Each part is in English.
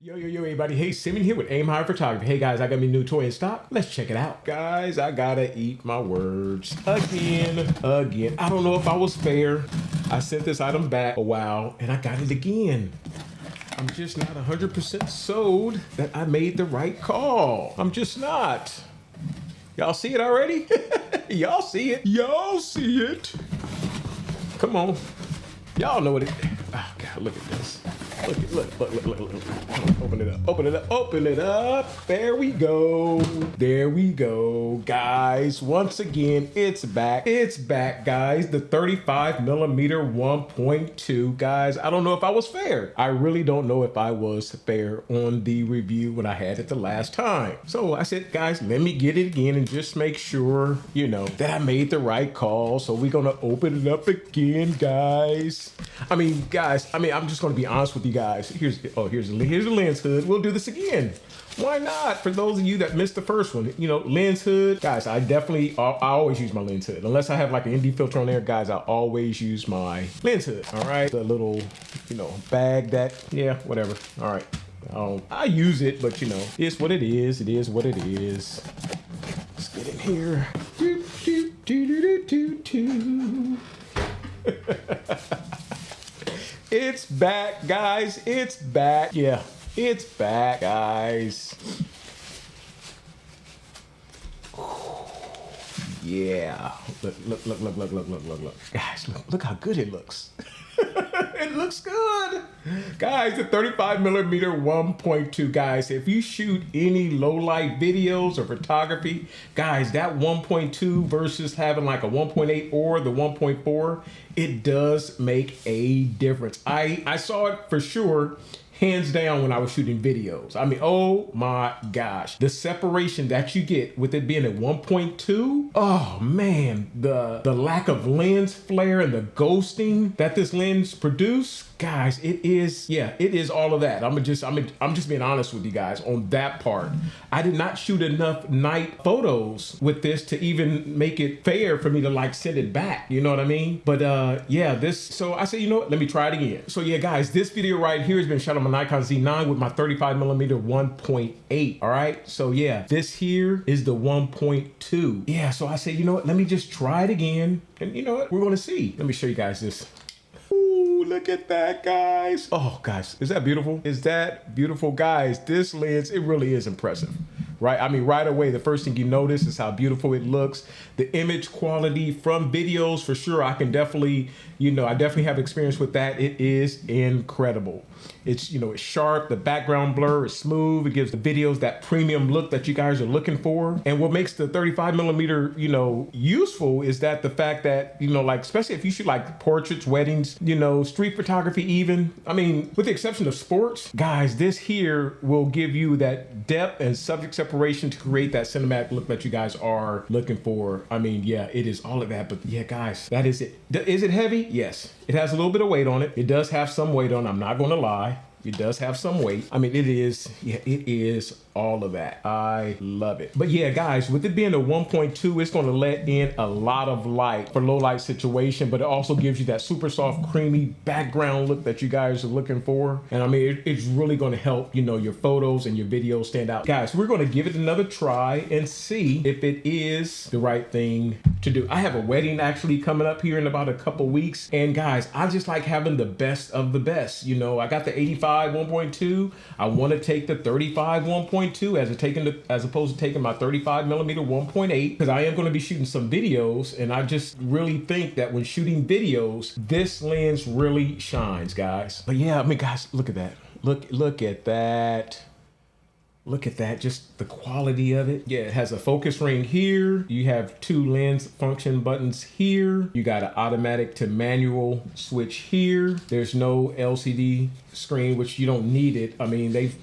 Yo, everybody. Hey, Simon here with Aim Higher Photography. Hey, guys, I got me a new toy in stock. Let's check it out. Guys, I gotta eat my words. Again. I don't know if I was fair. I sent this item back a while, and I got it again. I'm just not 100% sold that I made the right call. I'm just not. Y'all see it already? Y'all see it? Y'all see it? Come on. Y'all know what it is. Oh, God, look at this. Look. Open it up. There we go. Guys, once again, it's back. Guys. The 35mm 1.2. Guys, I don't know if I was fair. I really don't know if I was fair on the review when I had it the last time. So I said, guys, let me get it again and just make sure, that I made the right call. So we're gonna open it up again, guys. I'm just gonna be honest with you guys. Here's the lens hood. We'll do this again. Why not? For those of you that missed the first one, lens hood. Guys, I always use my lens hood. Unless I have like an ND filter on there, guys, I always use my lens hood. All right. The little, bag that, whatever. All right. I use it, but it's what it is. It is what it is. Let's get in here. It's back, guys. It's back. Yeah, it's back, guys. Yeah. Look. Guys, look how good it looks. It looks good. Guys, the 35mm 1.2, guys, if you shoot any low light videos or photography, guys, that 1.2 versus having like a 1.8 or the 1.4, it does make a difference. I saw it for sure. Hands down when I was shooting videos. Oh my gosh. The separation that you get with it being at 1.2, oh man, the lack of lens flare and the ghosting that this lens produce, guys, it is all of that. I'm just being honest with you guys on that part. I did not shoot enough night photos with this to even make it fair for me to like send it back. You know what I mean? But so I said, let me try it again. So yeah, guys, this video right here has been shot on my Nikon Z9 with my 35mm 1.8. All right. So yeah, this here is the 1.2. Yeah. So I said, let me just try it again. And we're going to see. Let me show you guys this. Ooh, look at that, guys. Oh, guys, is that beautiful? Is that beautiful, guys? This lens, it really is impressive. Right? Right away, the first thing you notice is how beautiful it looks. The image quality from videos, for sure, I can definitely, I definitely have experience with that. It is incredible. It's, it's sharp. The background blur is smooth. It gives the videos that premium look that you guys are looking for. And what makes the 35mm, useful is that the fact that, like, especially if you shoot like portraits, weddings, street photography even. With the exception of sports, guys, this here will give you that depth and subject separation to create that cinematic look that you guys are looking for. It is all of that. But yeah, guys, that is it. Is it heavy? Yes. It has a little bit of weight on it. It does have some weight on it. I'm not going to lie. It does have some weight. It is all of that. I love it. But yeah, guys, with it being a 1.2, it's going to let in a lot of light for low light situation, but it also gives you that super soft, creamy background look that you guys are looking for. And it's really going to help, your photos and your videos stand out. Guys, we're going to give it another try and see if it is the right thing to do. I have a wedding actually coming up here in about a couple weeks. And guys, I just like having the best of the best. I got the 85 1.2. I want to take the 35 1.2 as opposed to taking my 35mm 1.8, because I am going to be shooting some videos, and I just really think that when shooting videos, this lens really shines, guys. But yeah, guys, look at that. Look at that. Look at that, just the quality of it. Yeah, it has a focus ring here. You have two lens function buttons here. You got an automatic to manual switch here. There's no LCD screen, which you don't need it.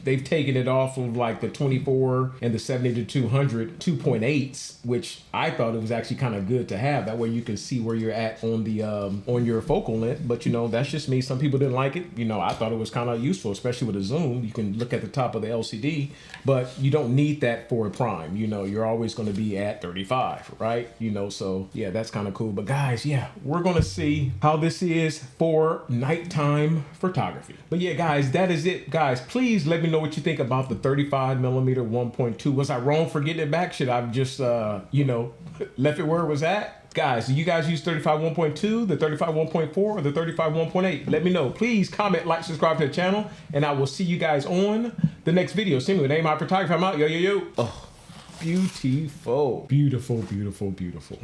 They've taken it off of like the 24 and the 70 to 200 2.8s, which I thought it was actually kind of good to have. That way you can see where you're at on the on your focal length. But that's just me. Some people didn't like it. I thought it was kind of useful, especially with a zoom. You can look at the top of the LCD. but you don't need that for a prime. You know, you're always going to be at 35, right? You know, so yeah, that's kind of cool. But guys, yeah, we're going to see how this is for nighttime photography. But yeah, guys, that is it. Guys, please let me know what you think about the 35 millimeter 1.2. Was I wrong for getting it back? Should I have just, you know, left it where it was at? Guys, do you guys use 35 1.2, the 35 1.4, or the 35 1.8? Let me know. Please comment, like, subscribe to the channel, and I will see you guys on the next video. See me with Name Photography. I'm out. Yo, yo, yo. Oh, beautiful. Beautiful, beautiful, beautiful.